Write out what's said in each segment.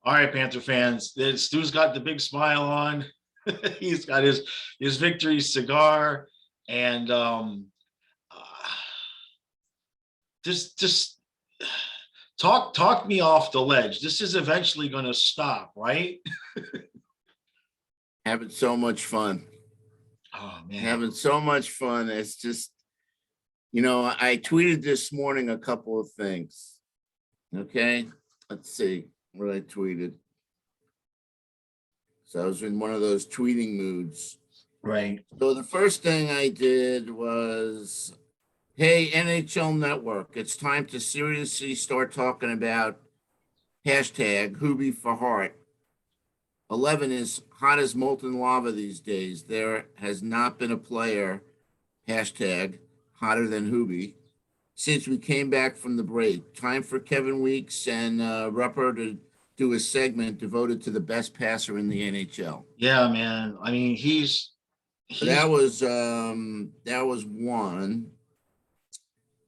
All right, Panther fans. Stu's got the big smile on. He's got his victory cigar, and just talk me off the ledge. This is eventually going to stop, right? Having so much fun. Oh man, having so much fun. It's just, I tweeted this morning a couple of things. Okay, let's see what I tweeted. So I was in one of those tweeting moods. Right. So the first thing I did was, hey, NHL Network, it's time to seriously start talking about hashtag Hoobie for Heart. 11 is hot as molten lava these days. There has not been a player, hashtag hotter than Hoobie, since we came back from the break. Time for Kevin Weeks and Rupper to do a segment devoted to the best passer in the NHL. Yeah, man. I mean, so that was one.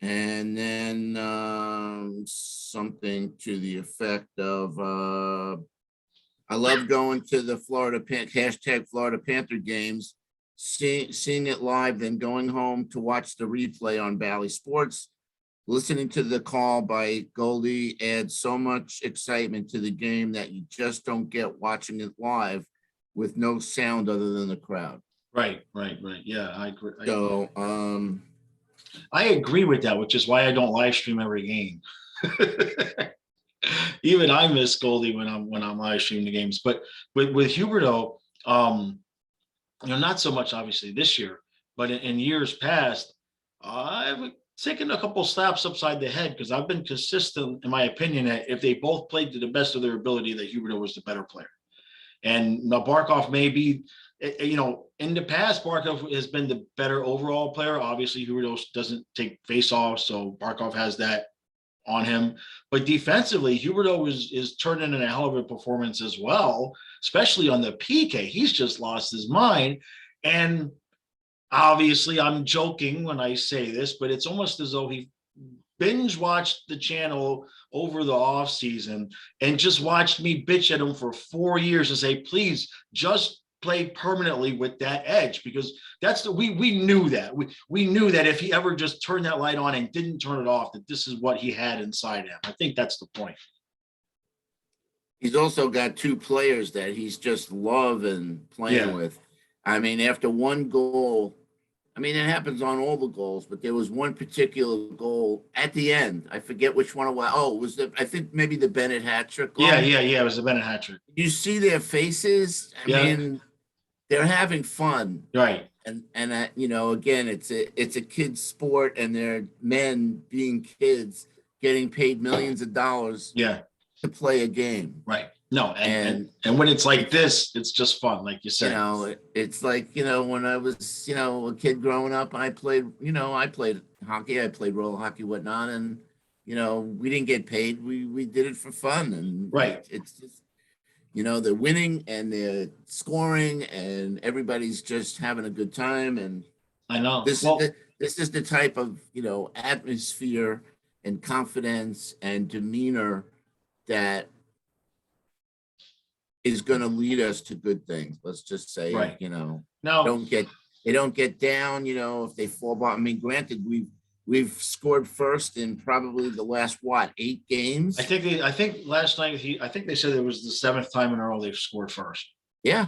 And then something to the effect of I love going to the hashtag Florida Panther games, seeing it live, then going home to watch the replay on Bally Sports. Listening to the call by Goldie adds so much excitement to the game that you just don't get watching it live with no sound other than the crowd. Right. Yeah, I agree. I agree with that, which is why I don't live stream every game. Even I miss Goldie when I'm live streaming the games. But with Huberdeau, not so much obviously this year, but in years past, I've taken a couple slaps upside the head because I've been consistent in my opinion that if they both played to the best of their ability, that Huberdeau was the better player. And now Barkov may be, in the past, Barkov has been the better overall player. Obviously, Huberdeau doesn't take face-offs, so Barkov has that on him. But defensively, Huberdeau is turning in a hell of a performance as well, especially on the PK. He's just lost his mind. And obviously, I'm joking when I say this, but it's almost as though he binge watched the channel over the off season and just watched me bitch at him for 4 years and say, please just play permanently with that edge, because we knew that we knew that if he ever just turned that light on and didn't turn it off, that this is what he had inside him. I think that's the point. He's also got two players that he's just loving playing with. I mean, after one goal, it happens on all the goals, but there was one particular goal at the end. I forget which one it was. Oh, it was I think maybe the Bennett hat trick goal. Yeah. It was the Bennett hat trick. You see their faces. I mean, they're having fun. Right. And again, it's a kid's sport, and they're men being kids getting paid millions of dollars to play a game. Right. No, and when it's like this, it's just fun, like you said. It's like, when I was, a kid growing up, I played hockey, I played roller hockey, whatnot, and, we didn't get paid. We did it for fun. And right. It's just, they're winning and they're scoring and everybody's just having a good time. And I know this is the type of, atmosphere and confidence and demeanor that is going to lead us to good things. Let's just say, right. No, they don't get down, if they fall behind. Granted, we've scored first in probably the last 8 games. I think last night I think they said it was the 7th time in a row they've scored first. Yeah.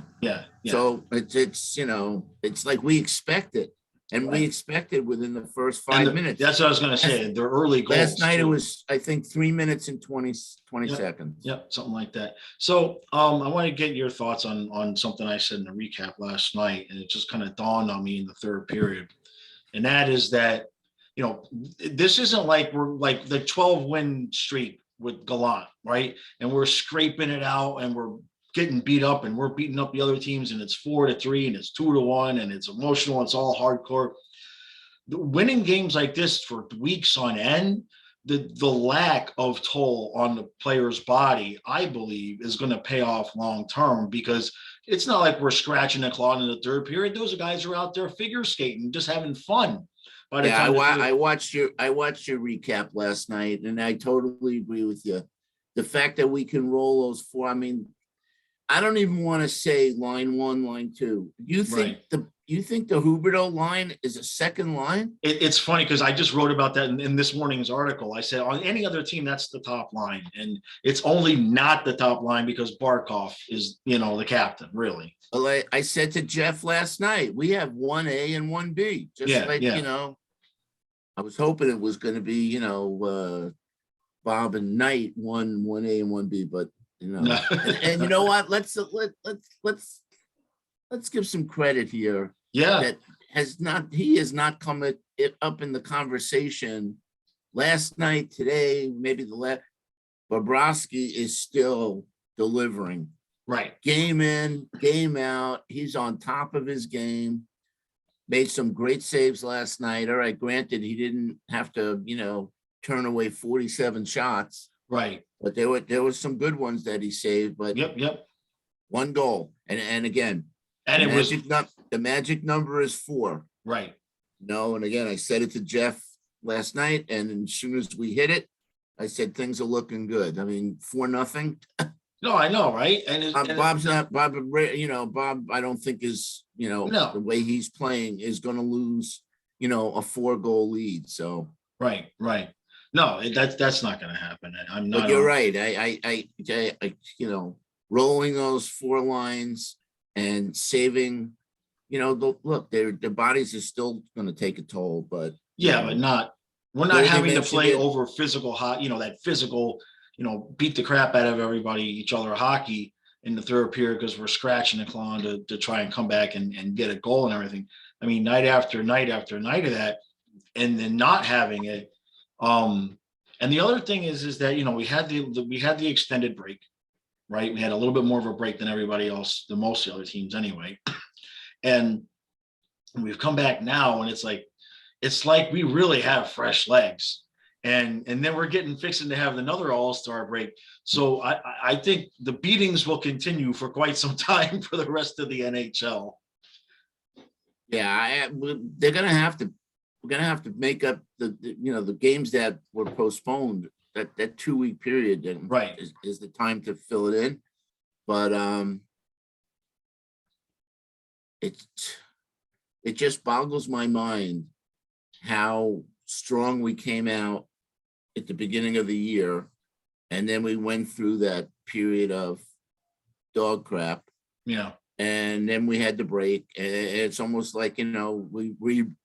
So it's like we expect it. And we expected within the first 5 minutes. That's what I was going to say. Their early goals. Last night it was, I think, 3 minutes and 20 seconds. Yep, something like that. So I want to get your thoughts on something I said in the recap last night, and it just kind of dawned on me in the third period. And that is that, this isn't like we're like the 12-win streak with Gallant, right? And we're scraping it out and we're getting beat up and we're beating up the other teams, and it's 4-3 and it's 2-1 and it's emotional. It's all hardcore. The winning games like this for weeks on end, the lack of toll on the player's body, I believe, is going to pay off long term, because it's not like we're scratching a claw in the third period. Those guys are out there figure skating, just having fun. But I watched your recap last night, and I totally agree with you. the fact that we can roll those four, I mean, I don't even want to say line one, line two. You think Right. you think the Huberto line is a second line? It's funny because I just wrote about that in this morning's article. I said on any other team, that's the top line. And it's only not the top line because Barkov is, the captain, really. Well, I said to Jeff last night, we have 1A and 1B, just Yeah, like, yeah. I was hoping it was going to be, Bob and Knight, 1A and 1B, but No. and you know what? Let's give some credit here. Yeah, That he has not come up in the conversation last night, today, maybe the last. Bobrovsky is still delivering. right. Game in, game out. He's on top of his game. Made some great saves last night. All right, granted, he didn't have to, turn away 47 shots, Right. but there were some good ones that he saved. But Yep. one goal, and again, And it was the magic number is 4. right. No, and again, I said it to Jeff last night, and as soon as we hit it, I said things are looking good. I mean, 4-0. No, I know, right? Bob's not Bob. Bob, I don't think is No. the way he's playing is going to lose a 4-goal lead. So Right. No, that's not going to happen. I'm not. but you're right. I rolling those 4 lines and saving. Look, their bodies are still going to take a toll, but Yeah, but not. We're not Goldie having to mentioned play it. over physical hot. That physical. Beat the crap out of everybody, each other hockey in the third period because we're scratching and clawing to try and come back and get a goal and everything. I mean, night after night after night of that, and then not having it. And the other thing is that we had the extended break, right? We had a little bit more of a break than everybody else, than most of the other teams anyway. And we've come back now, and it's like we really have fresh legs. And then we're fixing to have another all-star break. So I think the beatings will continue for quite some time for the rest of the NHL. Yeah, they're gonna have to. We're gonna have to make up the games that were postponed. That 2-week period then Right. is the time to fill it in. But it just boggles my mind how strong we came out at the beginning of the year, and then we went through that period of dog crap. Yeah. And then we had the break, and it's almost like we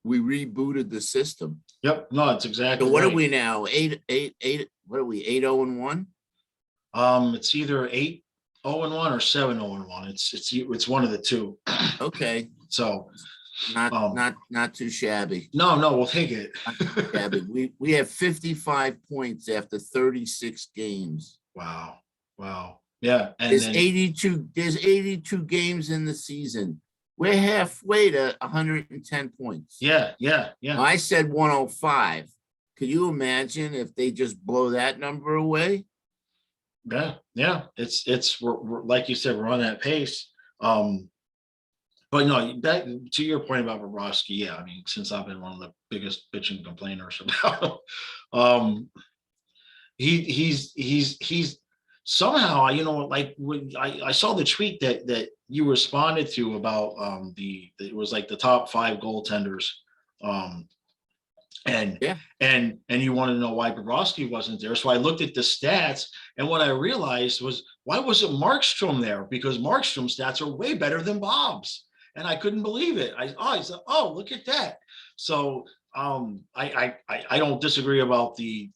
rebooted the system. Yep. No, it's exactly. So what right. are we now? 8. What are we? 8-0-1. It's either 8-0-1 or 7-0-1. It's one of the two. Okay, So not too shabby. no, we'll take it. Not too shabby. We have 55 points after 36 games. Wow. Yeah. And There's then, 82. There's 82 games in the season. We're halfway to 110 points. yeah. I said 105. Could you imagine if they just blow that number away? Yeah. We're like you said, we're on that pace. But no, that to your point about Bobrovsky, yeah. I mean, since I've been one of the biggest bitching complainers about he's somehow, like when I saw the tweet that you responded to about it was like the top 5 goaltenders. And Yeah. and you want to know why Bobrovsky wasn't there. So I looked at the stats, and what I realized was, why wasn't Markstrom there? Because Markstrom's stats are way better than Bob's. And I couldn't believe it. I said, oh, look at that. So I don't disagree about the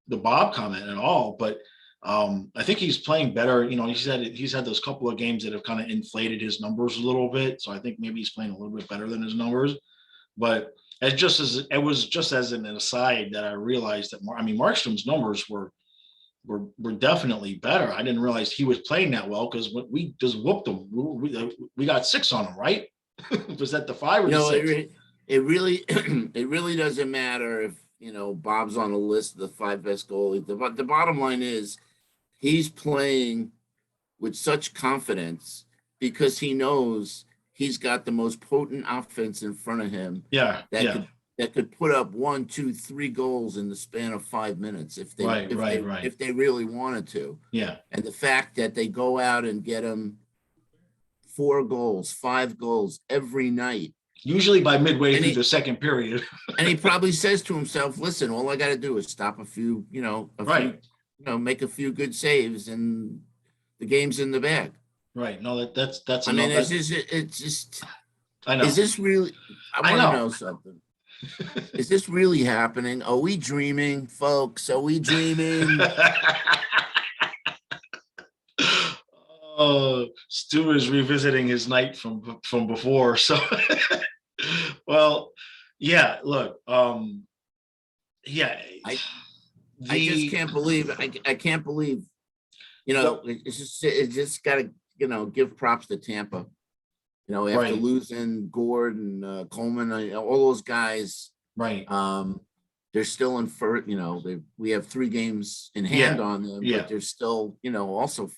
Bob comment at all, but I think he's playing better. He's had those couple of games that have kind of inflated his numbers a little bit. So I think maybe he's playing a little bit better than his numbers. But it was just as an aside that I realized that Markstrom's numbers were definitely better. I didn't realize he was playing that well because we just whooped him. We got 6 on him, right? Was that the 5 or the 6? It really it really doesn't matter if Bob's on the list of the 5 best goalies. The bottom line is he's playing with such confidence because he knows he's got the most potent offense in front of him. Yeah. That that could put up 1, 2, 3 goals in the span of 5 minutes if they Right, right, if right. they really wanted to. Yeah. And the fact that they go out and get them 4 goals, 5 goals every night. Usually by midway And through he the second period. and he probably says to himself, listen, all I got to do is stop a few, Right, make a few good saves and the game's in the bag. right. No, that's I mean, enough. it's just, I is know. this really, I I want to know. know something. Is this really happening? Are we dreaming, folks? Are we dreaming? Stu is revisiting his night from before. So, well, yeah. Look, yeah. I I just The can't believe I can't believe, the it's just gotta, give props to Tampa. After right, losing Gord and Coleman, all those guys, right. they're still in first, we have 3 games in hand Yeah, on them, yeah, but they're still, also,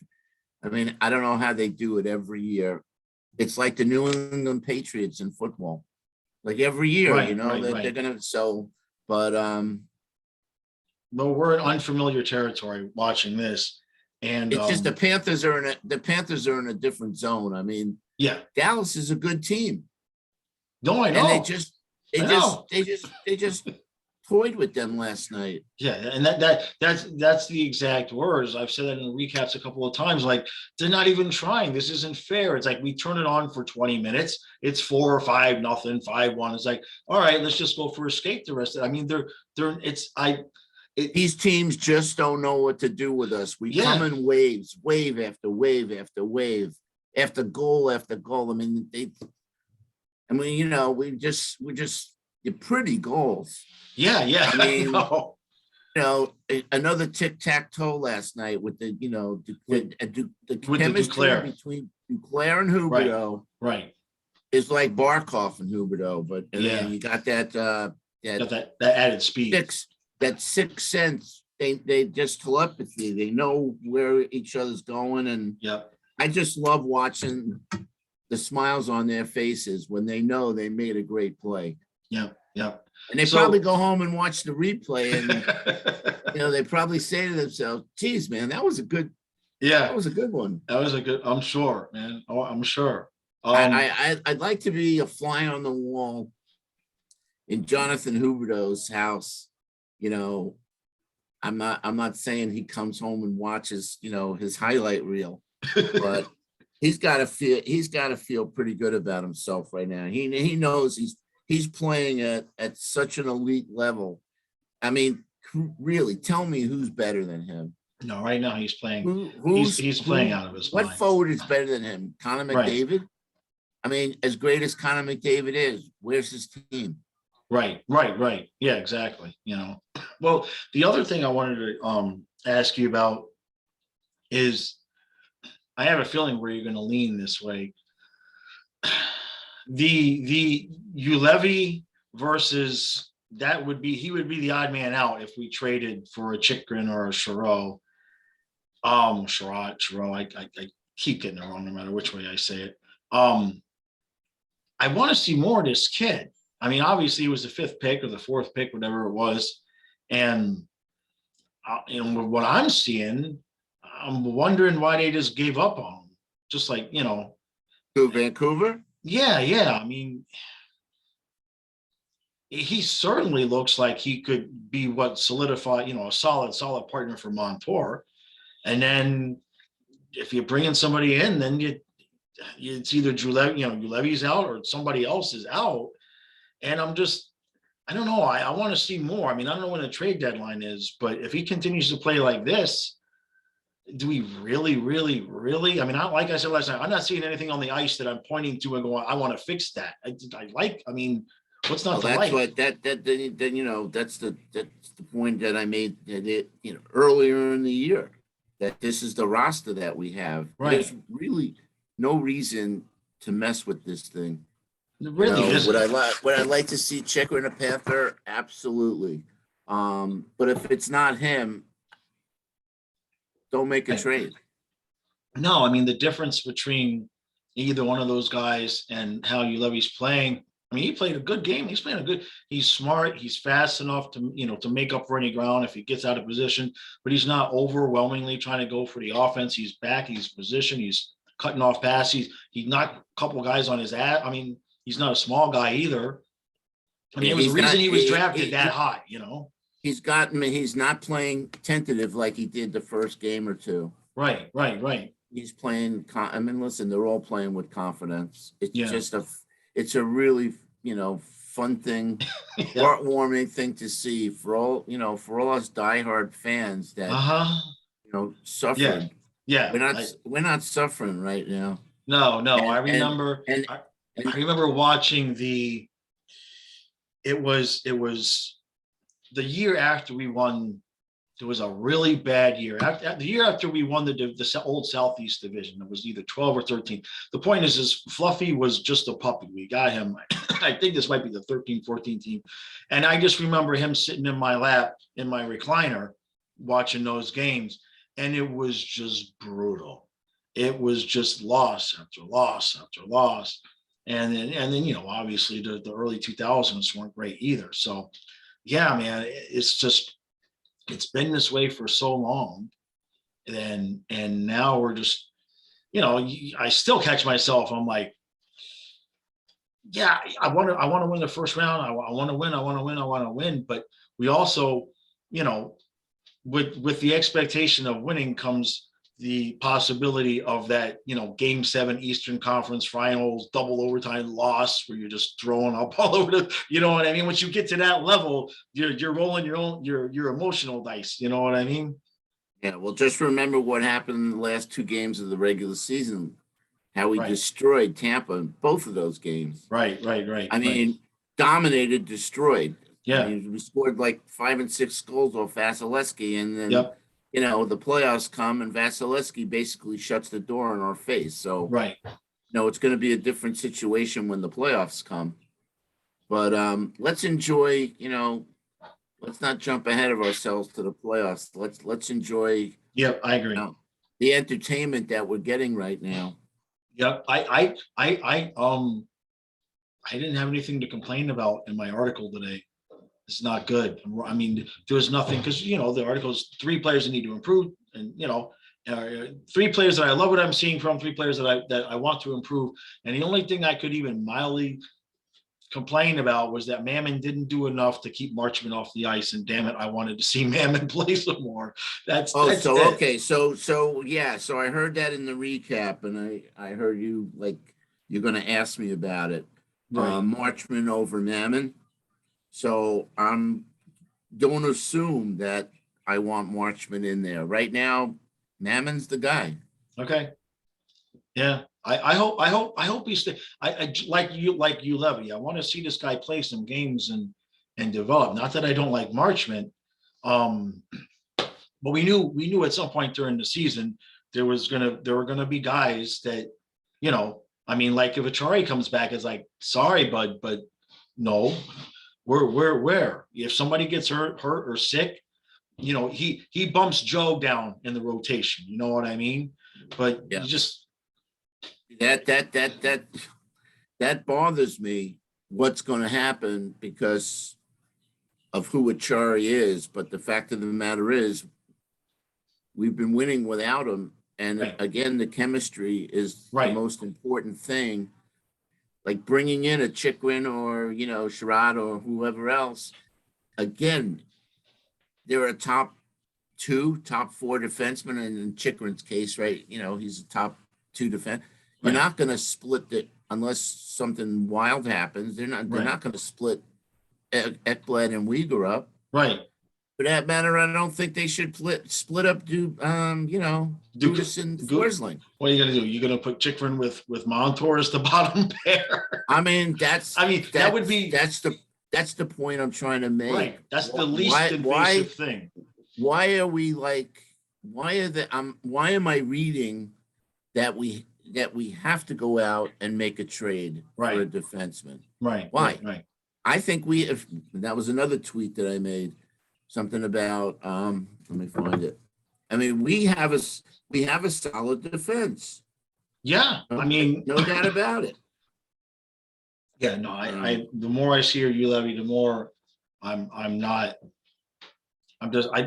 I mean, I don't know how they do it every year. It's like the New England Patriots in football. Like every year, right, right, that they're right. gonna but But we're in unfamiliar territory watching this, and it's just the Panthers are in a different zone. I mean, yeah. Dallas is a good team, No, I and they know, just I know. toyed with them last night. Yeah, and that's the exact words. I've said that in the recaps a couple of times. Like, they're not even trying. This isn't fair. It's like we turn it on for 20 minutes. It's 4 or 5 nothing, 5-1. It's like, all right, let's just go for a skate the rest of it. I mean, they're it's I it These teams just don't know what to do with us. We come yeah, in waves, wave after wave after wave, after goal after goal. I mean, we just they're pretty goals. yeah, yeah. I I mean, know. another tic-tac-toe last night with With the with the chemistry Duclair. between Duclair and Right, Huberdeau right. is like Barkov and Huberdeau, but and then Yeah. you got that Got that added speed. six that sixth sense. They just telepathy. They know where each other's going, and Yep. I just love watching the smiles on their faces when they know they made a great play. Yep. Yep. And they probably So go home and watch the replay, and they probably say to themselves, "Geez, man, that was a good yeah, one." that was a good, I'm sure, man. Oh, I'm sure. I'd like to be a fly on the wall in Jonathan Huberdeau's house. You know, I'm not saying he comes home and watches, his highlight reel, but he's got to feel pretty good about himself right now. He knows he's playing at such an elite level. I mean, really, tell me who's better than him. No, right now he's playing. Who's He's playing out of his what mind. forward is better than him? Connor Right, McDavid? I mean, as great as Connor McDavid is, where's his team? right, right, right. Yeah, exactly. Well, the other thing I wanted to ask you about is, I have a feeling where you're going to lean this way. The Ulevy versus, he would be the odd man out if we traded for a Chikrin or a Charo. I keep getting it wrong no matter which way I say it. I want to see more of this kid. I mean, obviously, he was the 5th pick or the 4th pick, whatever it was. And, what I'm seeing, I'm wondering why they just gave up on him. Just like, To Vancouver? yeah, yeah. I mean, he certainly looks like he could be what solidify, a solid partner for Montour. And then if you bring in somebody in, then it's either Ulevy's out or somebody else is out. And I don't know. I want to see more. I mean, I don't know when the trade deadline is, but if he continues to play like this, do we really, really, really? I mean, like I said last night, I'm not seeing anything on the ice that I'm pointing to and going, I want to fix that. I mean, what's not Well, to that's like? what that's the point that I made earlier in the year, that this is the roster that we have. Right. There's really no reason to mess with this thing. It really isn't. Would I like to see Checker and a Panther? Absolutely. But if it's not him, don't make a trade. No, I mean, the difference between either one of those guys and how Ulevy's playing, I mean, he played a good game. He's smart. He's fast enough to, to make up for any ground if he gets out of position, but he's not overwhelmingly trying to go for the offense. He's back. He's positioned. He's cutting off passes. He knocked a couple guys on his ass. I mean, he's not a small guy either. I mean, it was the reason he was drafted that high, He's not playing tentative like he did the first game or two. Right. He's playing, I mean, listen, they're all playing with confidence. It's Yeah. just it's a really, fun thing, heartwarming thing to see for all us diehard fans that, suffered. Yeah. We're not suffering right now. No. I remember, I remember watching it was the year after we won. It was a really bad year. The year after we won the old Southeast Division, it was either 12 or 13. The point is Fluffy was just a puppy. We got him. I think this might be the 13, 14 team. And I just remember him sitting in my lap in my recliner watching those games. And it was just brutal. It was just loss after loss after loss. And then obviously the early 2000s weren't great either. So, yeah, man, it's been this way for so long. And now we're just, I still catch myself. I'm like, yeah, I want to win the first round. I want to win. But we also, with the expectation of winning comes the possibility of that, Game 7 Eastern Conference Finals double overtime loss where you're just throwing up all over the, you know what I mean? Once you get to that level, you're rolling your emotional dice. You know what I mean? Yeah. Well, just remember what happened in the last 2 games of the regular season, how we destroyed Tampa in both of those games. Right. I mean, dominated, destroyed. Yeah. I mean, we scored like 5 and 6 goals off Vasilevsky, and then the playoffs come and Vasilevsky basically shuts the door in our face. So it's going to be a different situation when the playoffs come. But let's enjoy. Let's not jump ahead of ourselves to the playoffs. Let's enjoy. Yep, I agree. The entertainment that we're getting right now. Yep, I didn't have anything to complain about in my article today. It's not good. I mean, there was nothing because the article's 3 players that need to improve, and 3 players that I love what I'm seeing from, 3 players that I want to improve. And the only thing I could even mildly complain about was that Mammon didn't do enough to keep Marchman off the ice. And damn it, I wanted to see Mammon play some more. So I heard that in the recap, and I heard you you're going to ask me about it. Marchman over Mammon. So I'm don't assume that I want Marchman in there right now. Mammon's the guy. Okay. Yeah. I hope he stay. I like you, Levy. I want to see this guy play some games and develop. Not that I don't like Marchman. But we knew at some point during the season there were gonna be guys that, I mean, like if Achari comes back, it's like, sorry, bud, but no. Where if somebody gets hurt or sick, he bumps Joe down in the rotation. You know what I mean? But you just that bothers me. What's going to happen because of who Achari is? But the fact of the matter is, we've been winning without him, and again, the chemistry is the most important thing. Like bringing in a Chikrin or, Sherrod or whoever else, again, they're a top 2, top 4 defenseman. And in Chikrin's case, he's a top 2 defense. You're not going to split it unless something wild happens. They're not going to split Ekblad and Uyghur up. Right. For that matter, I don't think they should split up Dudas and Forsling. What are you gonna do? You're gonna put Chikrin with Montour as the bottom pair? I mean, that's the point I'm trying to make. Right. That's the least invasive thing. Why am I reading that we have to go out and make a trade for a defenseman? Right. Why? Right. I think that was another tweet that I made. Something about let me find it. I mean, we have a solid defense. Yeah, I mean, no doubt about it. Yeah, no, the more I see you, Levy, the more I'm not,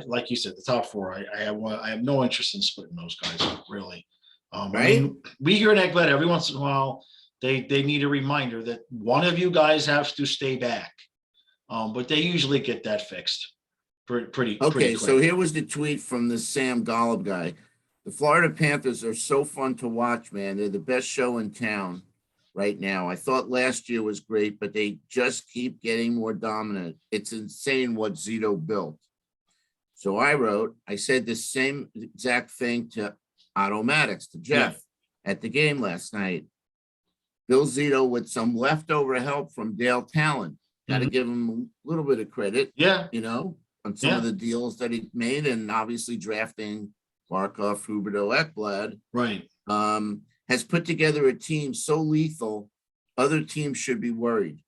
like you said, the top four, I have no interest in splitting those guys up, really. I right? mean, we hear in Ekblad every once in a while, they need a reminder that one of you guys has to stay back. But they usually get that fixed pretty Okay, so quick. here was the tweet from the Sam Golub guy. The Florida Panthers are so fun to watch, man. They're the best show in town right now. I thought last year was great, but they just keep getting more dominant. It's insane what Zito built. So I said the same exact thing to Otto Maddox, to Yeah. Jeff at the game last night. Bill Zito with some leftover help from Dale Talon. Got to Mhm. give him a little bit of credit, Yeah, on some of yeah, the deals that he made, and obviously drafting Barkov, Huberdeau, Ekblad, right. has put together a team so lethal, other teams should be worried.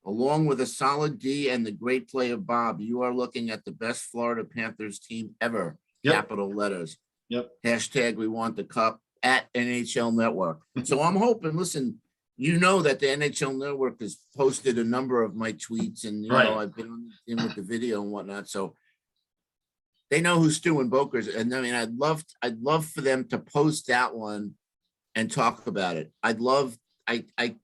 Along with a solid D and the great play of Bob, you are looking at the best Florida Panthers team ever. Yep, Capital letters. yep. Hashtag we want the cup at NHL Network. So I'm hoping, listen, that the NHL Network has posted a number of my tweets, and Right. I've been in with the video and whatnot. So they know who Stu and Boker's, and I mean, I'd love for them to post that one and talk about it. I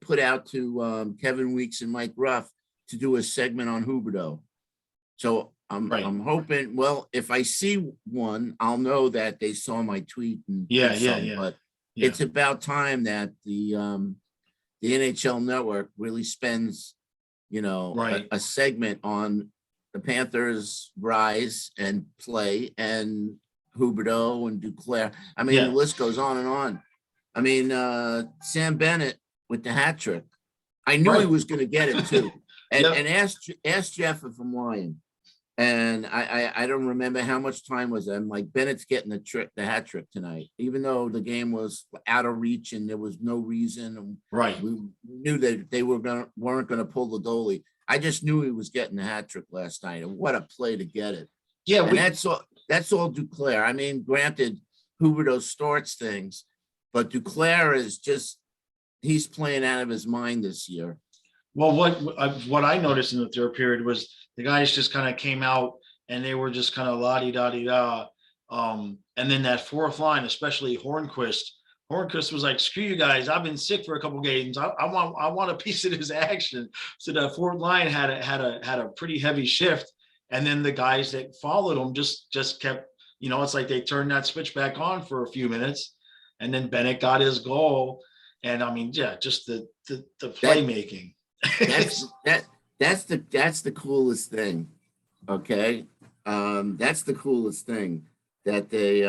put out to Kevin Weeks and Mike Ruff to do a segment on Huberdeau. So Right. I'm hoping, well, if I see one, I'll know that they saw my tweet and Yeah, did yeah, something. yeah. But Yeah. it's about time that the NHL Network really spends, Right. a segment on the Panthers' rise and play, and Huberdeau and Duclair. I mean, the Yeah. list goes on and on. I mean, Sam Bennett with the hat trick. I knew he Right. was going to get it too. And Yep. and ask Jeff if I'm lying. And I don't remember how much time was it. I'm like, Bennett's getting the hat trick tonight, even though the game was out of reach and there was no reason. And Right. we knew that they weren't gonna pull the goalie. I just knew he was getting the hat trick last night, and what a play to get it. Yeah, And that's all Duclair. I mean, granted, Huberdeau starts things, but Duclair is he's playing out of his mind this year. well, what I noticed in the third period was the guys just kind of came out and they were just kind of la-di-da-di-da. And then that fourth line, especially Hornquist was like, screw you guys, I've been sick for a couple games. I want a piece of this action. So that fourth line had a pretty heavy shift. And then the guys that followed them just kept, it's like they turned that switch back on for a few minutes. And then Bennett got his goal. And I mean, yeah, just the playmaking. That's the coolest thing. Okay. That's the coolest thing, that they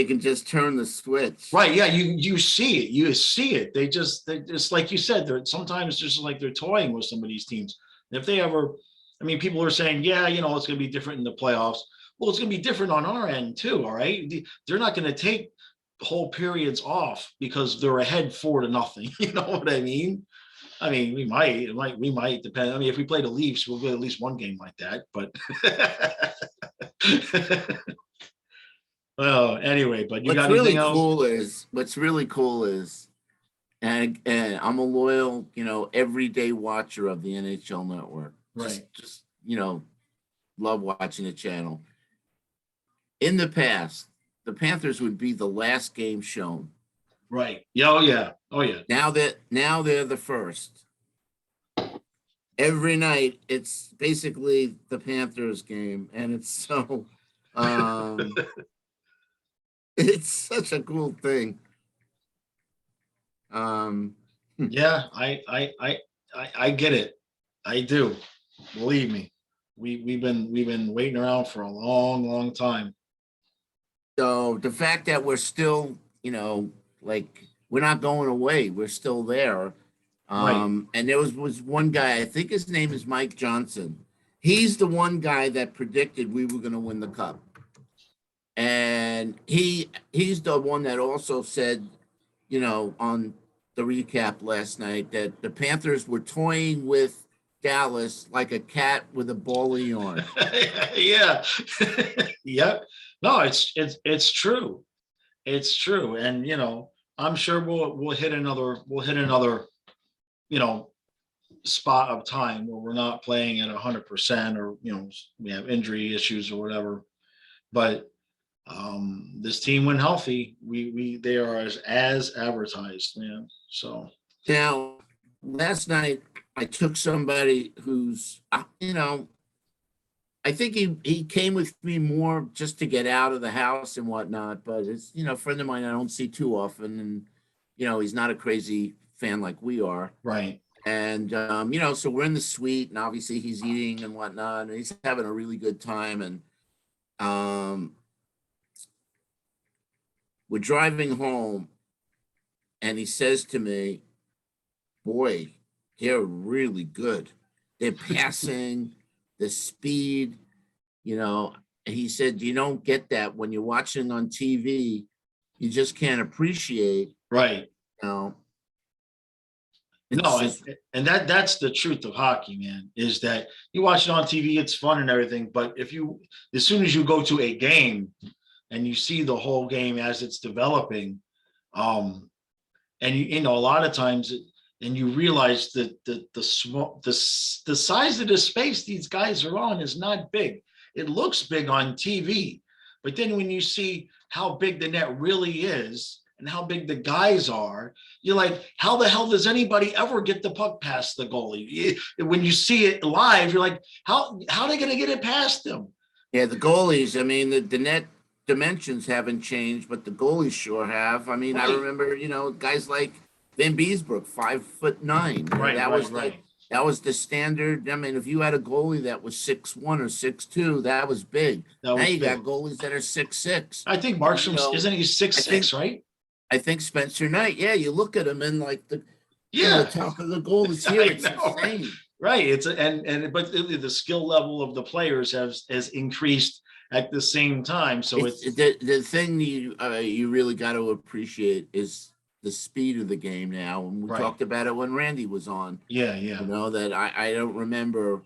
can just turn the switch. Right. Yeah. You see it. You see it. They just like you said, they're sometimes just like they're toying with some of these teams. And if they ever, I mean, people are saying, yeah, it's going to be different in the playoffs. Well, it's going to be different on our end too. All right. They're not going to take whole periods off because they're ahead 4-0. You know what I mean? I mean, we might depend. I mean, if we play the Leafs, we'll get at least one game like that. But well, anyway, but you got anything else? What's really cool is, and I'm a loyal, everyday watcher of the NHL Network. Right. Just love watching the channel. In the past, the Panthers would be the last game shown. Right. Yeah. Oh yeah. Oh yeah. Now they're the first. Every night it's basically the Panthers game, and it's so it's such a cool thing. Yeah, I get it. I do. Believe me. We've been waiting around for a long time. So the fact that we're still, like, we're not going away, we're still there. Right. And there was one guy, I think his name is Mike Johnson. He's the one guy that predicted we were going to win the cup. And he's the one that also said, on the recap last night, that the Panthers were toying with Dallas like a cat with a ball of yarn. Yeah. Yep. No, it's true. It's true. And I'm sure we'll hit another spot of time where we're not playing at 100% or, we have injury issues or whatever. But this team, when healthy, they are as advertised, man. So Now, last night I took somebody who's, I think he came with me more just to get out of the house and whatnot, but it's, a friend of mine I don't see too often. And, he's not a crazy fan like we are. right. And, so we're in the suite and obviously he's eating and whatnot, and he's having a really good time. And, we're driving home and he says to me, boy, they're really good. They're passing, the speed, and he said, you don't get that when you're watching on TV. You just can't appreciate, Right. It's No, just, and that's the truth of hockey, man, is that you watch it on TV, it's fun and everything. But as soon as you go to a game and you see the whole game as it's developing, and a lot of times and you realize that the size of the space these guys are on is not big. It looks big on TV, but then when you see how big the net really is and how big the guys are, you're like, how the hell does anybody ever get the puck past the goalie? When you see it live, you're like, how are they going to get it past them? yeah, the goalies, I mean, the net dimensions haven't changed, but the goalies sure have. I mean, Right. I remember, guys like Van Beesbrook, 5'9". Right, That right, was right. that was the standard. I mean, if you had a goalie that was 6'1" or 6'2", that was big. That Now was you got big. goalies that are 6'6". I think And, Markstrom's, isn't he 6'6", right? I think Spencer Knight. Yeah, you look at him and like the Yeah. the top of the goal is here. I It's know, insane. right. But the skill level of the players has increased at the same time. So it's The thing you really got to appreciate is the speed of the game now. And we right. talked about it when Randy was on. Yeah, yeah. That I don't remember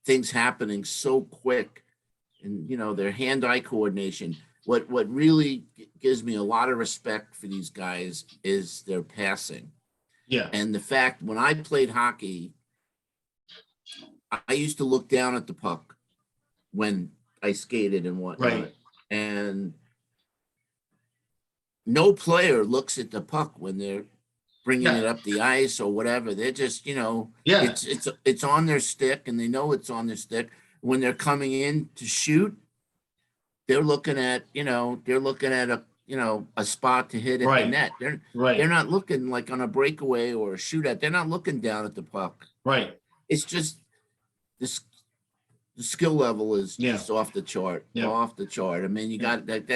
things happening so quick, and their hand-eye coordination. What really gives me a lot of respect for these guys is their passing. Yeah. And the fact when I played hockey, I used to look down at the puck when I skated and whatnot. Right. And no player looks at the puck when they're bringing it up the ice or whatever. They're just, it's on their stick, and they know it's on their stick. When they're coming in to shoot, they're looking at a spot to hit at the net. They're not looking like on a breakaway or a shootout. They're not looking down at the puck. Right. It's just this. The skill level is just off the chart. Off the chart. I mean, you got that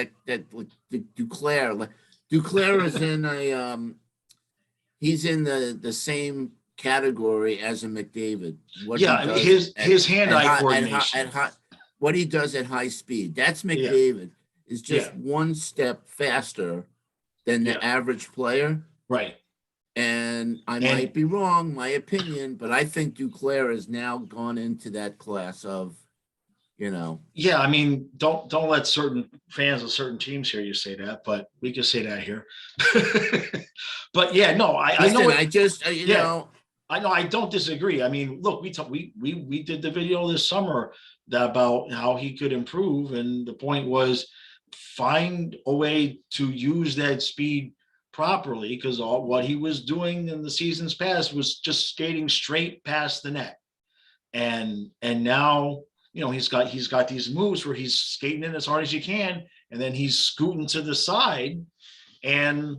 Duclair. Duclair is in he's in the same category as a McDavid. His hand-eye coordination. What he does at high speed. That's McDavid. Is just one step faster than the average player. Right. And I might be wrong, my opinion, but I think Duclair has now gone into that class of, Yeah, I mean, don't let certain fans of certain teams hear you say that, but we can say that here. But yeah, no, I know. I know. I don't disagree. I mean, look, we did the video this summer about how he could improve, and the point was find a way to use that speed properly, because what he was doing in the seasons past was just skating straight past the net, and now he's got these moves where he's skating in as hard as you can, and then he's scooting to the side, and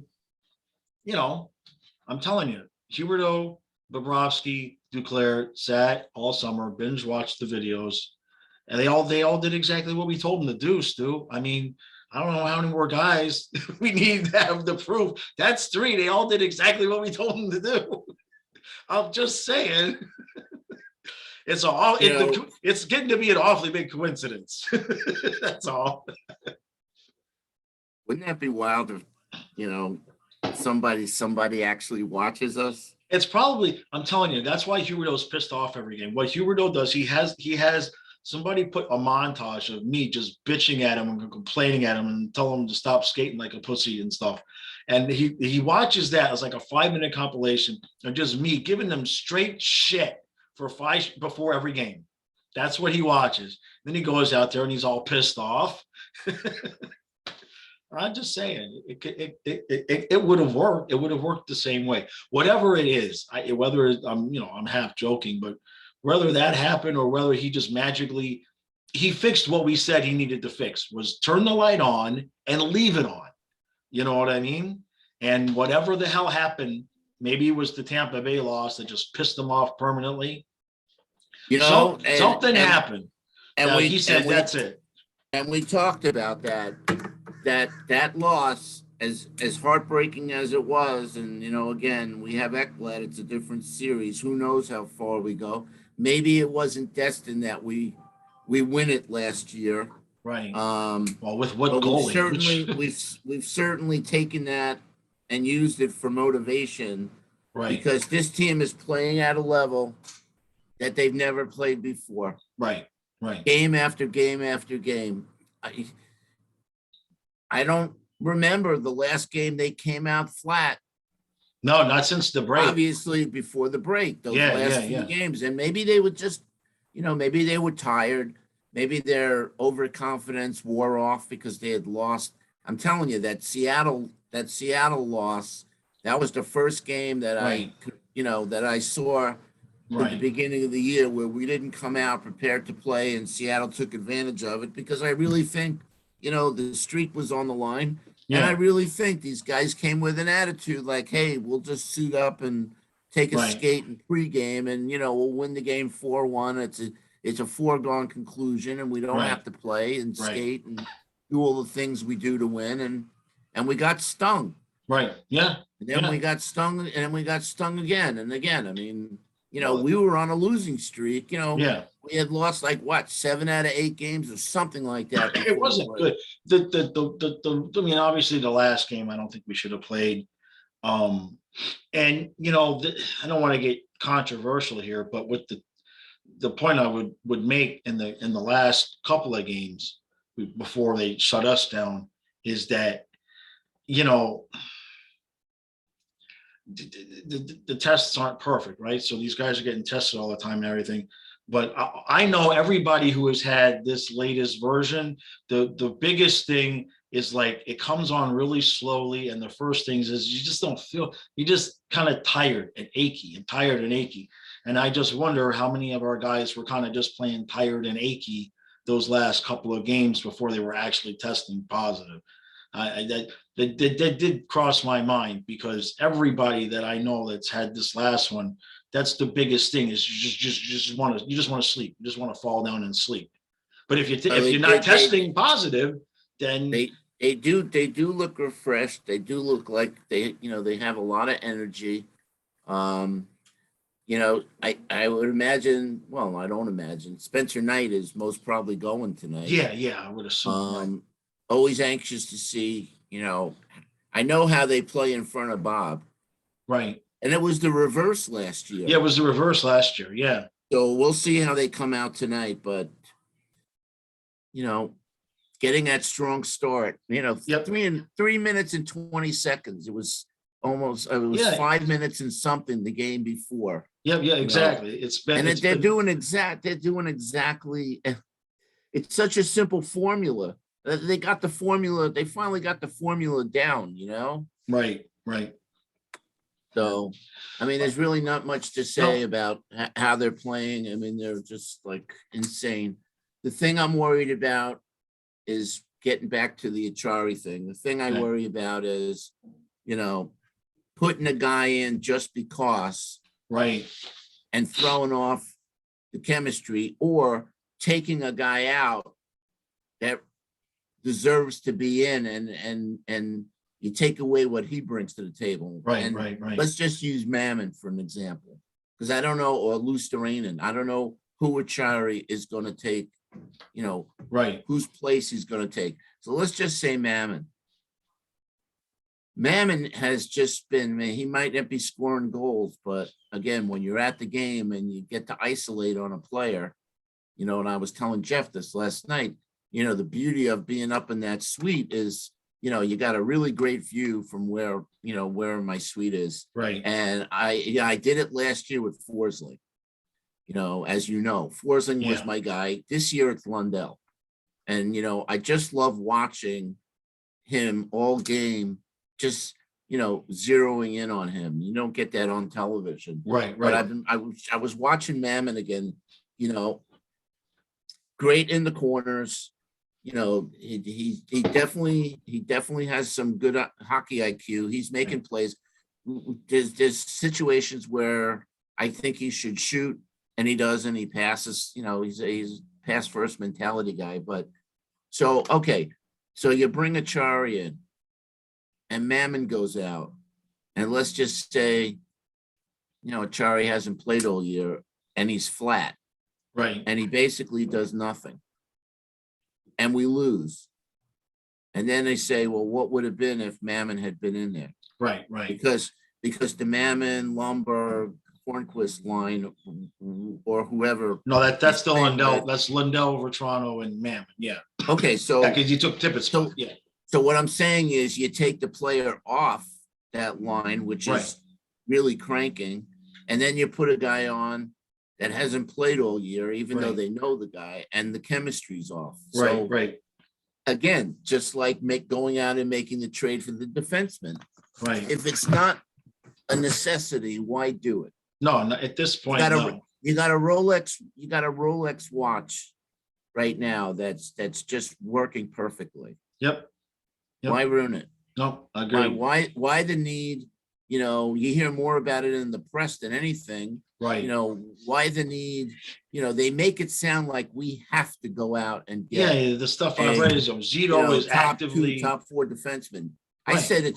I'm telling you, Huberdeau, Bobrovsky, Duclair sat all summer, binge watched the videos, and they all did exactly what we told them to do, Stu. I mean, I don't know how many more guys we need to have the proof. That's 3. They all did exactly what we told them to do. I'm just saying. It's getting to be an awfully big coincidence. That's all. Wouldn't that be wild if, somebody actually watches us? It's probably, I'm telling you, that's why Huberdeau's pissed off every game. What Huberdeau does, he has somebody put a montage of me just bitching at him and complaining at him and telling him to stop skating like a pussy and stuff. And he watches that as like a 5-minute compilation of just me giving them straight shit for five before every game. That's what he watches. Then he goes out there and he's all pissed off. I'm just saying, it would have worked. It would have worked the same way. Whatever it is, whether I'm half joking, but whether that happened or whether he just magically he fixed what we said he needed to fix was turn the light on and leave it on. You know what I mean? And whatever the hell happened, maybe it was the Tampa Bay loss that just pissed him off permanently. Something happened. And he said, that's it. And we talked about that loss, as heartbreaking as it was, and again, we have Ekblad, it's a different series. Who knows how far we go? Maybe it wasn't destined that we win it last year. Right. Well, with what goalie? We've certainly taken that and used it for motivation. Right. Because this team is playing at a level that they've never played before. Right. Right. Game after game after game. I don't remember the last game they came out flat. No, not since the break. Obviously, before the break, those last few games. And maybe they would just, maybe they were tired. Maybe their overconfidence wore off because they had lost. I'm telling you, that Seattle loss, that was the first game that that I saw at the beginning of the year where we didn't come out prepared to play, and Seattle took advantage of it, because I really think, the streak was on the line. Yeah. And I really think these guys came with an attitude like, hey, we'll just suit up and take a skate in pregame, and, we'll win the game 4-1. It's a foregone conclusion, and we don't have to play and skate and do all the things we do to win. And we got stung. Right. Yeah. And then we got stung, and we got stung again and again. I mean, we were on a losing streak. We had lost 7 out of 8 games or something like that. It wasn't good. I mean, obviously the last game, I don't think we should have played. And I don't want to get controversial here, but with the point I would make in the last couple of games before they shut us down is that, the tests aren't perfect, right? So these guys are getting tested all the time and everything. But I know everybody who has had this latest version, the biggest thing is it comes on really slowly. And the first things is you just don't feel, you're just kind of tired and achy. And I just wonder how many of our guys were kind of just playing tired and achy those last couple of games before they were actually testing positive. That did cross my mind, because everybody that I know that's had this last one, that's the biggest thing, is you just want to sleep. You just want to fall down and sleep. But if you're not testing positive, then they do look refreshed. They do look like they have a lot of energy. I would imagine. Well, I don't imagine Spencer Knight is most probably going tonight. Yeah, I would assume. Always anxious to see. I know how they play in front of Bob. Right. And it was the reverse last year. Yeah, it was the reverse last year. Yeah. So we'll see how they come out tonight, but getting that strong start. 3 minutes and 20 seconds. It was 5 minutes and something the game before. Yeah, exactly. They're doing exactly. It's such a simple formula. They got the formula. They finally got the formula down. Right. So, I mean, there's really not much to say about how they're playing. I mean, they're just insane. The thing I'm worried about is getting back to the Achari thing. The thing I worry about is, putting a guy in just because, right, and throwing off the chemistry, or taking a guy out that deserves to be in, and you take away what he brings to the table. Right. Let's just use Mammon for an example, because I don't know, or Luosterainen. I don't know who Achari is going to take, right, whose place he's going to take. So let's just say Mammon. Mammon has just been, he might not be scoring goals, but again, when you're at the game and you get to isolate on a player, and I was telling Jeff this last night, the beauty of being up in that suite is you got a really great view from where my suite is. Right. And I did it last year with Forsling. As you know, Forsling was Yeah. my guy. This year it's Lundell. And, I just love watching him all game, just, zeroing in on him. You don't get that on television. Right. But Right. I was watching Mammon again, great in the corners. He definitely has some good hockey IQ. He's making plays. There's situations where I think he should shoot, and he does, and he passes. He's a pass first mentality guy. But so you bring Achari in, and Mammon goes out, and let's just say, Achari hasn't played all year, and he's flat, Right. and he basically does nothing, and we lose. And then they say, well, what would have been if Mammon had been in there? Right. Right. Because the Mammon, Lumberg, Hornquist line, or whoever. No, that's still playing Lundell. with- That's Lundell, Vetrano, and Mammon. Yeah. Okay, so Yeah, because you took Tippett's So- spot. Yeah. so what I'm saying is you take the player off that line, which Right. is really cranking, and then you put a guy on that hasn't played all year, even though Right. they know the guy, and the chemistry's off. So Right. Right. again, just like going out and making the trade for the defenseman. Right. If it's not a necessity, why do it? No, at this point, gotta- no. You got a Rolex watch right now that's just working perfectly. Yep. Yep. Why ruin it? No, I agree. Why the need? You hear more about it in the press than anything. Right. Why the need? They make it sound like we have to go out and Yeah, get yeah, the stuff I've read is Zito is top 2, actively. top 4 defensemen. I Right. said it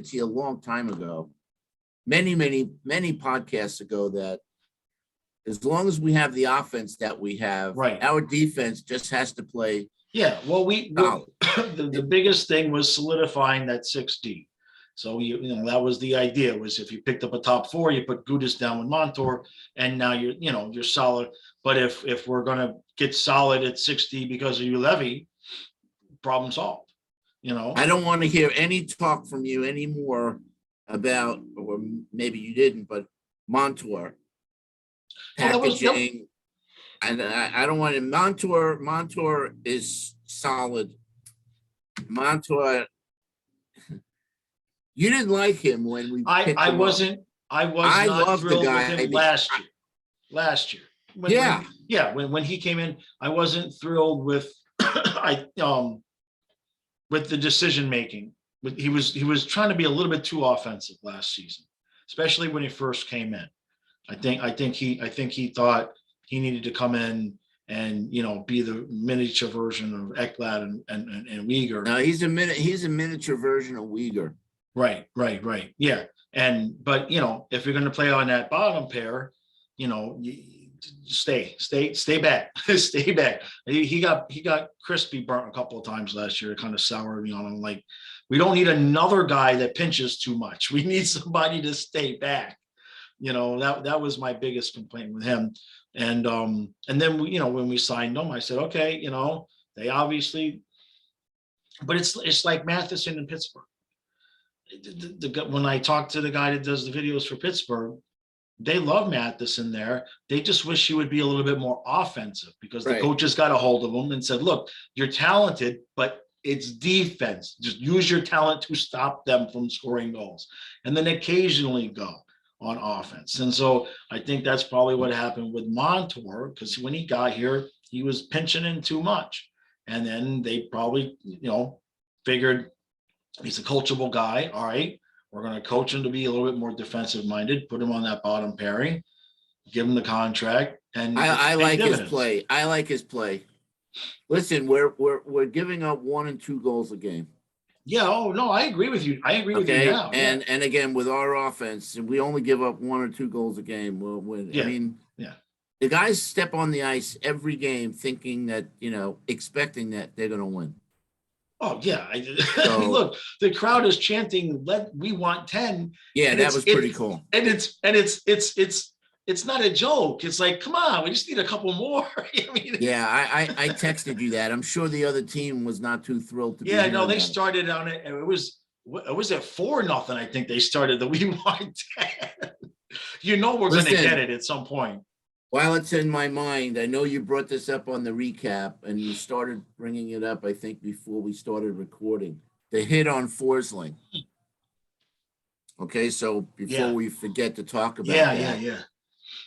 to you a long time ago, many podcasts ago, that as long as we have the offense that we have, Right. our defense just has to play Yeah, well, solid. the biggest thing was solidifying that 6D. So that was the idea, was if you picked up a top 4, you put Gudis down with Montour, and now you're solid. But if we're gonna get solid at 6D because of Levy, problem solved. I don't want to hear any talk from you anymore about, or maybe you didn't, but Montour packaging. And I don't want to. Montour is solid. Montour, you didn't like him when we. picked I him up. wasn't. I was I not love the thrilled guy with him because last year. Yeah. When he came in, I wasn't thrilled with with the decision making. He was trying to be a little bit too offensive last season, especially when he first came in. I think he thought he needed to come in and be the miniature version of Ekblad and Uyghur. No, he's a miniature version of Uyghur. Right. Yeah. But if you're going to play on that bottom pair, stay back, stay back. He got crispy burnt a couple of times last year. It kind of soured me on him. Like, we don't need another guy that pinches too much. We need somebody to stay back. That was my biggest complaint with him. And then when we signed him, I said, okay, they obviously, but it's like Matheson in Pittsburgh. When I talked to the guy that does the videos for Pittsburgh, they love Matheson there. They just wish he would be a little bit more offensive, because the Right. coaches got a hold of him and said, look, you're talented, but it's defense. Just use your talent to stop them from scoring goals, and then occasionally go on offense. And so I think that's probably what happened with Montour, because when he got here, he was pinching in too much. And then they probably, figured he's a coachable guy. All right, we're going to coach him to be a little bit more defensive minded, put him on that bottom pairing, give him the contract. And I pay like his dividends. play. I like his play. Listen, we're giving up 1 and 2 goals a game. Yeah. Oh no, I agree with you. I agree with you Okay, now. and again, with our offense, we only give up 1 or 2 goals a game. Yeah. I mean, Yeah. the guys step on the ice every game thinking that, expecting that they're going to win. Oh yeah. So- Look, the crowd is chanting, we want 10. Yeah, And that it's- was pretty cool. And it's it's not a joke. It's like, come on, we just need a couple more. I mean, Yeah, I texted you that. I'm sure the other team was not too thrilled to be yeah, no, hearing they that. started on it, and it was at 4-0. I think they started the We Want 10. You know we're going to Listen, get it at some point. while it's in my mind, I know you brought this up on the recap, and you started bringing it up, I think, before we started recording. The hit on Forsling. Okay, so before Yeah, we forget to talk about yeah, that, yeah,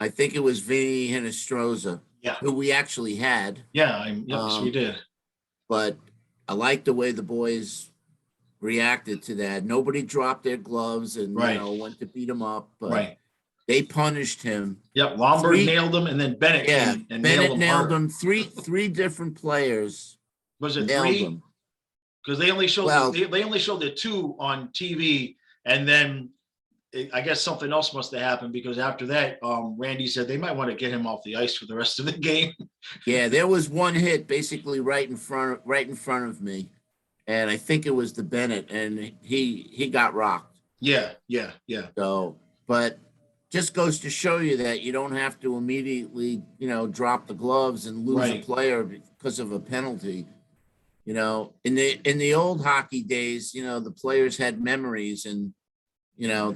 I think it was Vinny Hinostroza, yeah, who we actually had. yeah. Yes, we did. But I like the way the boys reacted to that. Nobody dropped their gloves and Right, went to beat him up, but right. they punished him. Yep, Lombard Three, nailed him, and then Bennett yeah, came and nailed Bennett him nailed hard. him. Three different players Was it nailed three? him. Because they only showed Well, they only showed the two on TV, and then I guess something else must have happened because after that, Randy said they might want to get him off the ice for the rest of the game. yeah, there was one hit basically right in front of me, and I think it was the Bennett, and he got rocked. Yeah, yeah, yeah. So, but just goes to show you that you don't have to immediately, drop the gloves and lose a Right. player because of a penalty. In the old hockey days, the players had memories and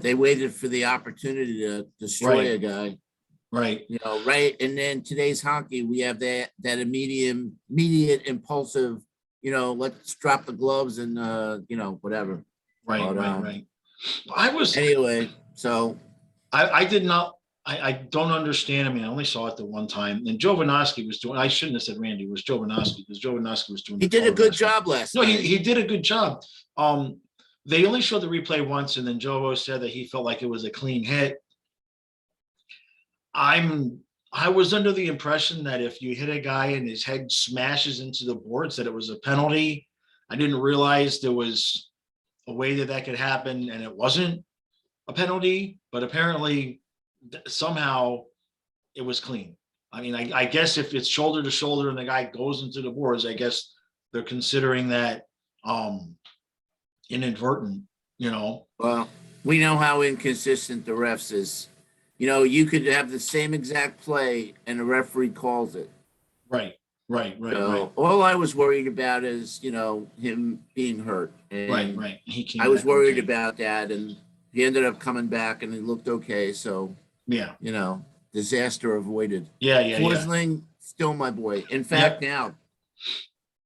they waited for the opportunity to destroy Right. a guy. Right. Right. And then today's hockey, we have that immediate impulsive, let's drop the gloves and whatever. Right. But, Right. I was anyway, so I did not I don't understand. I mean, I only saw it the one time. And Jovanovski was doing, I shouldn't have said Randy, it was Jovanovski because Jovanovski was doing he the did a color good last job last night. No, night. he did a good job. They only showed the replay once, and then Jovo said that he felt like it was a clean hit. I was under the impression that if you hit a guy and his head smashes into the boards, that it was a penalty. I didn't realize there was a way that could happen, and it wasn't a penalty. But apparently, somehow, it was clean. I mean, I guess if it's shoulder to shoulder and the guy goes into the boards, I guess they're considering that inadvertent. Well, we know how inconsistent the refs is. You could have the same exact play and the referee calls it. Right. So all I was worried about is, him being hurt. And Right. He came I was back worried okay. about that, and he ended up coming back and he looked okay. So, Yeah. disaster avoided. Yeah. Forsling, still my boy. In fact, now,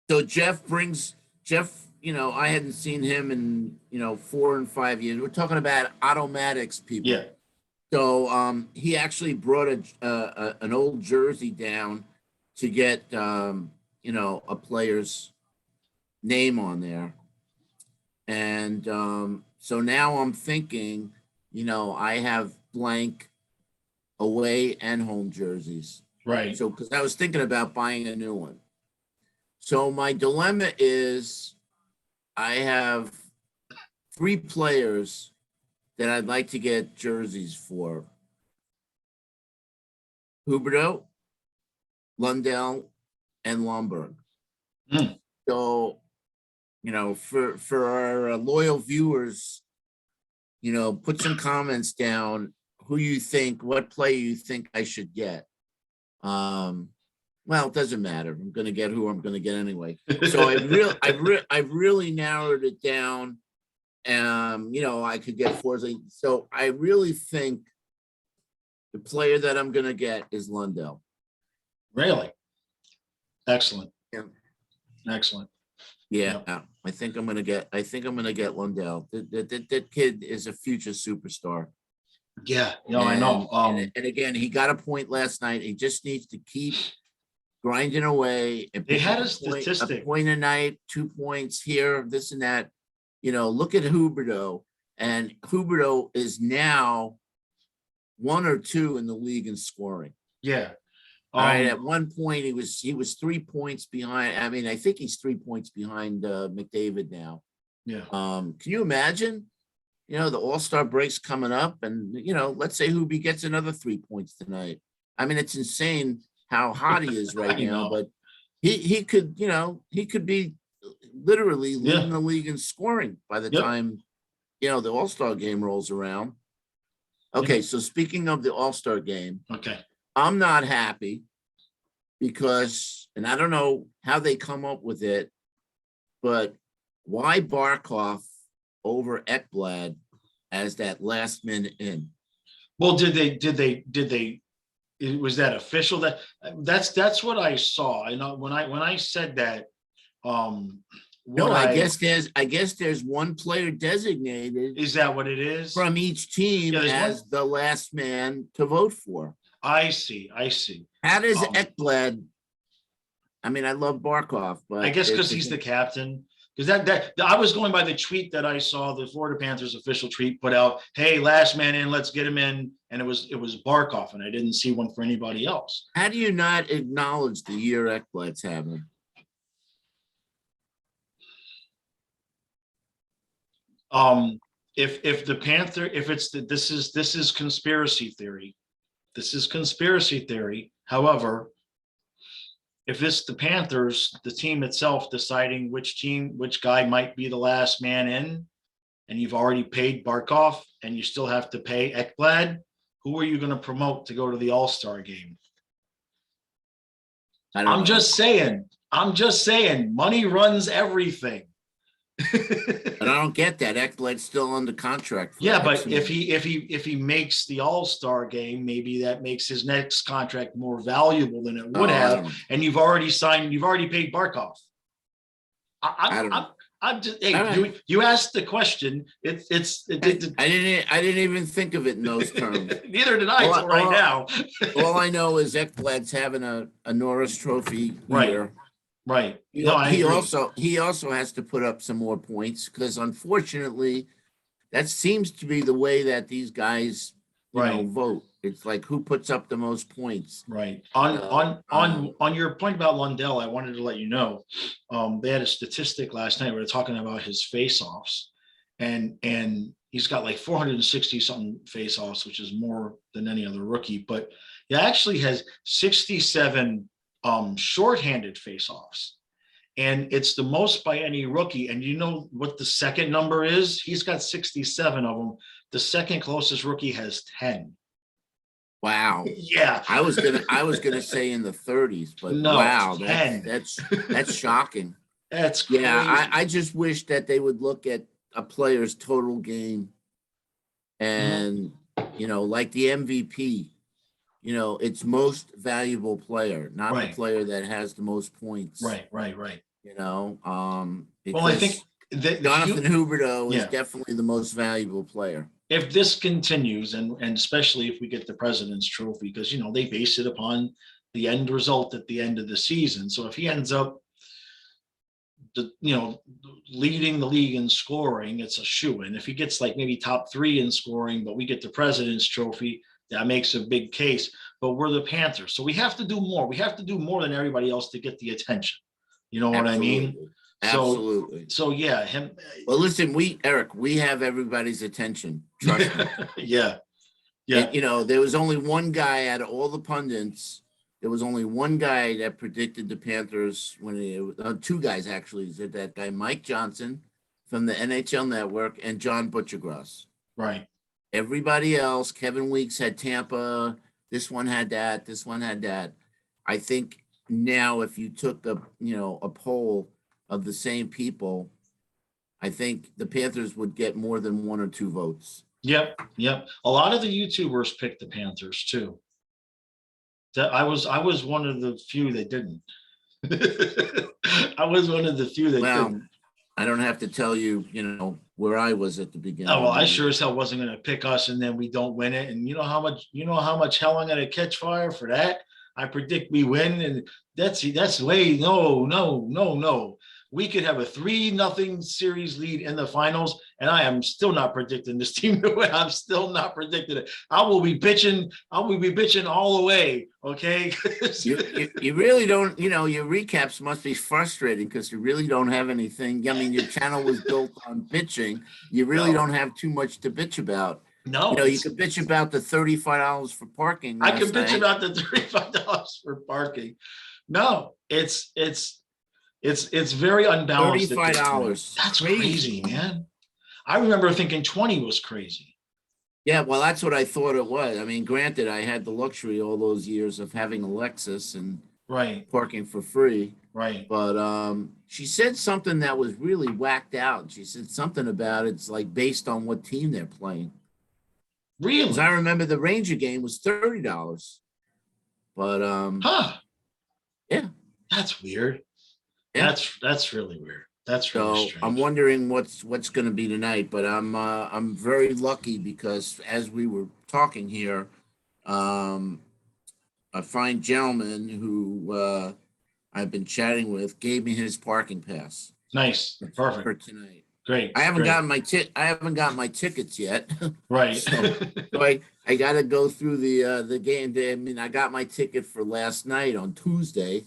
so Jeff, I hadn't seen him in, 4 and 5 years. We're talking about automatics, people. Yeah. So he actually brought an old jersey down to get a player's name on there. And so now I'm thinking, I have blank away and home jerseys. Right. So because I was thinking about buying a new one. So my dilemma is I have 3 players that I'd like to get jerseys for. Huberdeau, Lundell, and Lomberg. So, for our loyal viewers, put some comments down what player you think I should get. Well, it doesn't matter. I'm going to get who I'm going to get anyway. So I've really narrowed it down. I could get Forsling. So I really think the player that I'm going to get is Lundell. Really? Excellent. Yeah. Excellent. Yeah. I think I'm going to get Lundell. That kid is a future superstar. Yeah. I know. And again, he got a point last night. He just needs to keep grinding away. And they had a a statistic. A point a night, 2 points here, this and that. Look at Huberdeau, and Huberdeau is now 1 or 2 in the league in scoring. Yeah. All right. At one point, he was 3 points behind. I mean, I think he's 3 points behind McDavid now. Yeah. Can you imagine? The All-Star break's coming up, and let's say Hubie gets another 3 points tonight. I mean, it's insane how hot he is right now, but he could be literally leading the league in scoring by the time the All-Star game rolls around. Okay, so speaking of the All-Star game, Okay. I'm not happy because, and I don't know how they come up with it, but why Barkov over Ekblad as that last minute in? Well, was that official? That's what I saw. I know when I said that, um, No, what I, I guess there's one player designated is that what it is? from each team Yeah, there's one. as the last man to vote for. I see. How does Um, Ekblad? I mean, I love Barkov, I but guess because he's the captain. Because that I was going by the tweet that I saw, the Florida Panthers official tweet put out, "Hey, last man in, let's get him in," and it was Barkov, and I didn't see one for anybody else. how do you not acknowledge the year Ekblad's having? If the Panther, if it's the, this is conspiracy theory. This is conspiracy theory. However, if it's the Panthers, the team itself deciding which guy might be the last man in, and you've already paid Barkov and you still have to pay Ekblad, who are you going to promote to go to the All-Star game? I'm just saying, money runs everything. But I don't get that. Ekblad's still under contract. Yeah, but if he makes the All-Star game, maybe that makes his next contract more valuable than it would have. And you've already paid Barkov. I'm just, hey, right. you asked the question. I didn't even think of it in those terms. Neither did I right now. All I know is Ekblad's having a Norris Trophy year. Right. He also has to put up some more points because unfortunately, that seems to be the way that these guys vote. It's like who puts up the most points. Right. On your point about Lundell, I wanted to let you know, they had a statistic last night. We were talking about his face-offs, and he's got like 460 something face-offs, which is more than any other rookie. But he actually has 67 shorthanded face-offs, and it's the most by any rookie. And you know what the second number is? He's got 67 of them. The second closest rookie has 10. Wow. Yeah. I was gonna say in the 30s, but no, wow, that's shocking. That's crazy. Yeah. I just wish that they would look at a player's total game and like the MVP. It's most valuable player, not the player that has the most points. Right. Well, I think Jonathan Huberdeau is definitely the most valuable player. If this continues, and especially if we get the President's Trophy, because they base it upon the end result at the end of the season. So if he ends up leading the league in scoring, it's a shoo-in. If he gets like maybe top 3 in scoring, but we get the President's Trophy, that makes a big case. But we're the Panthers, so we have to do more. We have to do more than everybody else to get the attention. You know what I mean? Absolutely. So yeah, him. Well, listen, Eric, we have everybody's attention. Trust me. Yeah. And, there was only one guy out of all the pundits. There was only one guy that predicted the Panthers two guys actually. That guy Mike Johnson from the NHL Network and John Butchergrass. Right. Everybody else, Kevin Weeks had Tampa. This one had that. This one had that. I think now, if you took a poll of the same people, I think the Panthers would get more than 1 or 2 votes. Yep. A lot of the YouTubers picked the Panthers too. I was one of the few that didn't. I was one of the few that didn't. I don't have to tell you, where I was at the beginning. Oh, well, I sure as hell wasn't going to pick us, and then we don't win it. And you know how much hell I'm going to catch fire for that. I predict we win, and that's way no. We could have a 3-0 series lead in the finals, and I am still not predicting this team to win. I'm still not predicting it. I will be bitching all the way. Okay. you really don't. Your recaps must be frustrating because you really don't have anything. I mean, your channel was built on bitching. You really don't have too much to bitch about. No, you could bitch about the $35 for parking. I could bitch about the $35 for parking. No, it's very unbalanced. $35. That's crazy, man. I remember thinking 20 was crazy. Yeah, well, that's what I thought it was. I mean, granted, I had the luxury all those years of having a Lexus and Right, parking for free. right. But she said something that was really whacked out. She said something about it's like based on what team they're playing. Because I Really? remember the Ranger game was $30. But Huh. yeah, That's weird. yeah. That's really weird. That's really So I'm strange. wondering what's going to be tonight. But I'm very lucky because as we were talking here, um, a fine gentleman who I've been chatting with gave me his parking pass Nice. for Perfect. tonight. Great. I haven't Great. gotten I haven't gotten my tickets yet. Right. so I got to go through the game day. I mean, I got my ticket for last night on Tuesday,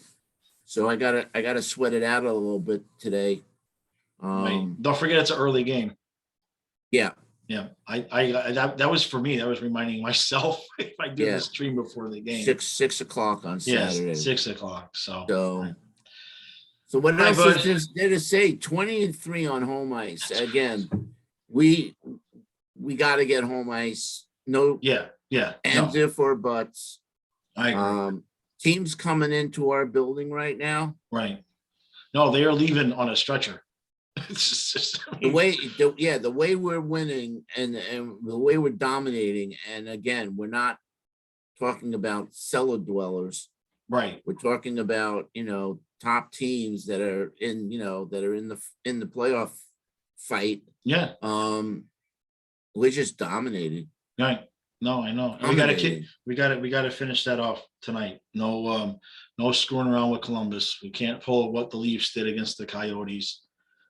so I gotta sweat it out a little bit today. Right. Don't forget it's an early game. Yeah, Yeah. That was for me. That was reminding myself if I do the yeah, stream before the game. six o'clock on Yes, Saturday. 6 o'clock. So, So so what hi, else is bud. there to say? 23 on home ice That's again. crazy. We got to get home ice. No Yeah. Yeah. ands, No, if, or buts. I agree. Teams coming into our building right now. Right. No, they are leaving on a stretcher. It's just, I The mean, way, the way we're winning and the way we're dominating, and again, we're not talking about cellar dwellers. right. We're talking about top teams that are that are in the playoff fight. Yeah. We're just dominating, Right. No, I know. And dominating. we gotta finish that off tonight. No, no screwing around with Columbus. We can't pull what the Leafs did against the Coyotes.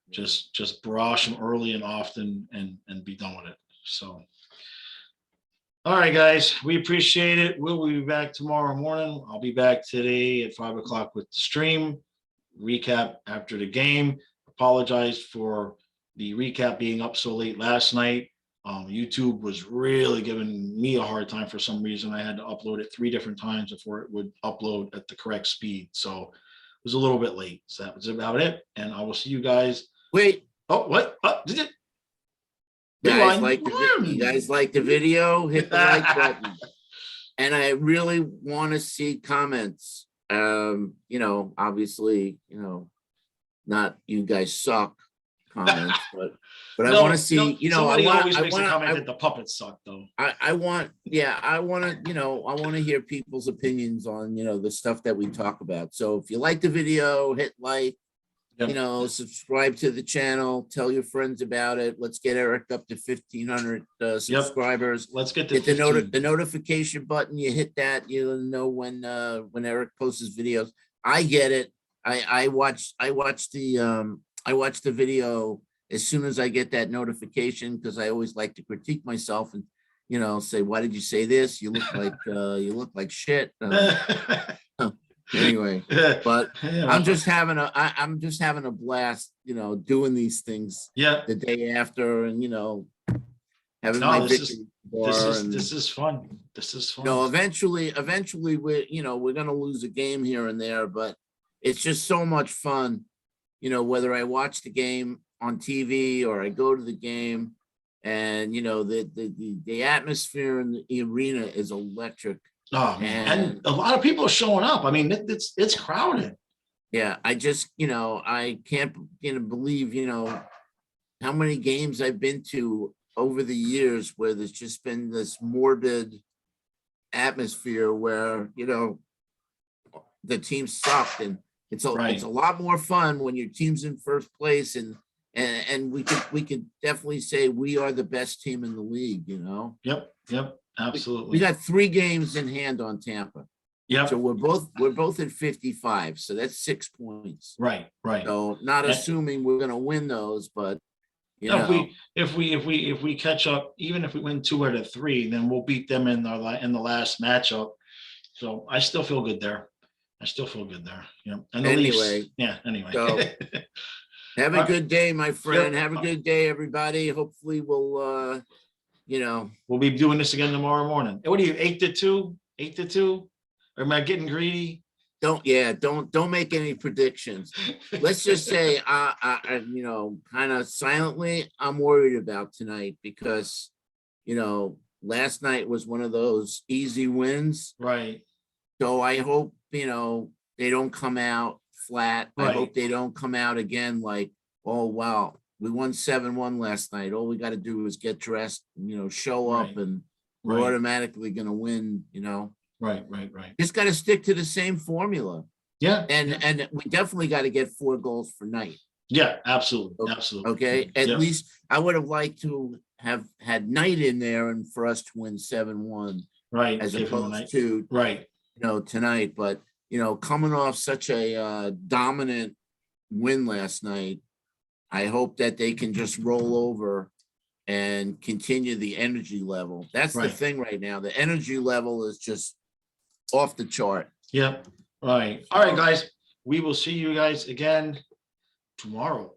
Just barrage them early and often and be done with it. So, all right, guys, we appreciate it. We'll be back tomorrow morning. I'll be back today at 5 o'clock with the stream recap after the game. Apologize for the recap being up so late last night. YouTube was really giving me a hard time for some reason. I had to upload it 3 different times before it would upload at the correct speed. So it was a little bit late. So that was about it. And I will see you guys. Wait, Oh, what? Oh, did it? you guys like the video? Hit the like button. And I really want to see comments. Obviously, not you guys suck comments, but I want to see, somebody always makes a comment that the puppets suck, though. I want to hear people's opinions on, the stuff that we talk about. So if you like the video, hit like, Yep. subscribe to the channel, tell your friends about it. Let's get Eric up to 1,500 subscribers. Let's get Hit the the 15. notification button. You hit that, you'll know when Eric posts his videos. I get it. I watch the video as soon as I get that notification, because I always like to critique myself and say, why did you say this? You look like shit. Anyway, but I'm just having a blast, doing these things Yeah. the day after, and having No, my this victory is and this is fun. This is fun. eventually we're gonna lose a game here and there, but it's just so much fun, whether I watch the game on TV or I go to the game, and the atmosphere in the arena is electric. Oh man, and a lot of people are showing up. I mean, it's crowded. Yeah, I just I can't believe how many games I've been to over the years where there's just been this morbid atmosphere where the team sucked, and it's Right. a lot more fun when your team's in first place, and we could definitely say we are the best team in the league. Yep. Yep. We Absolutely. got 3 games in hand on Tampa. Yep. So we're both at 55. So that's 6 points. Right. Right. So not And- assuming we're gonna win those, but No, if we catch up, even if we win 2 out of 3, then we'll beat them in the last matchup. So I still feel good there. And the Leafs. Anyway, Yeah. Anyway. so have a good day, my friend. Yep. Have a good day, everybody. Hopefully we'll We'll be doing this again tomorrow morning. What are you, 8-2? 8-2? Or am I getting greedy? don't make any predictions. Let's just say kind of silently, I'm worried about tonight because last night was one of those easy wins. Right, So I hope, they don't come out flat. I Right. hope they don't come out again like, oh, wow, we won 7-1 last night. All we got to do is get dressed, show up Right. and we're right, automatically going to win, right. Just got to stick to the same formula. Yeah, And we definitely got to get 4 goals per night. yeah, absolutely, absolutely. Okay. At Yeah. least I would have liked to have had night in there and for us to win 7-1 Right. as give him a opposed night. to, Right, tonight. But, coming off such a dominant win last night, I hope that they can just roll over and continue the energy level. That's the Right. thing right now. The energy level is just off the chart. yep, right. All right, guys, we will see you guys again tomorrow.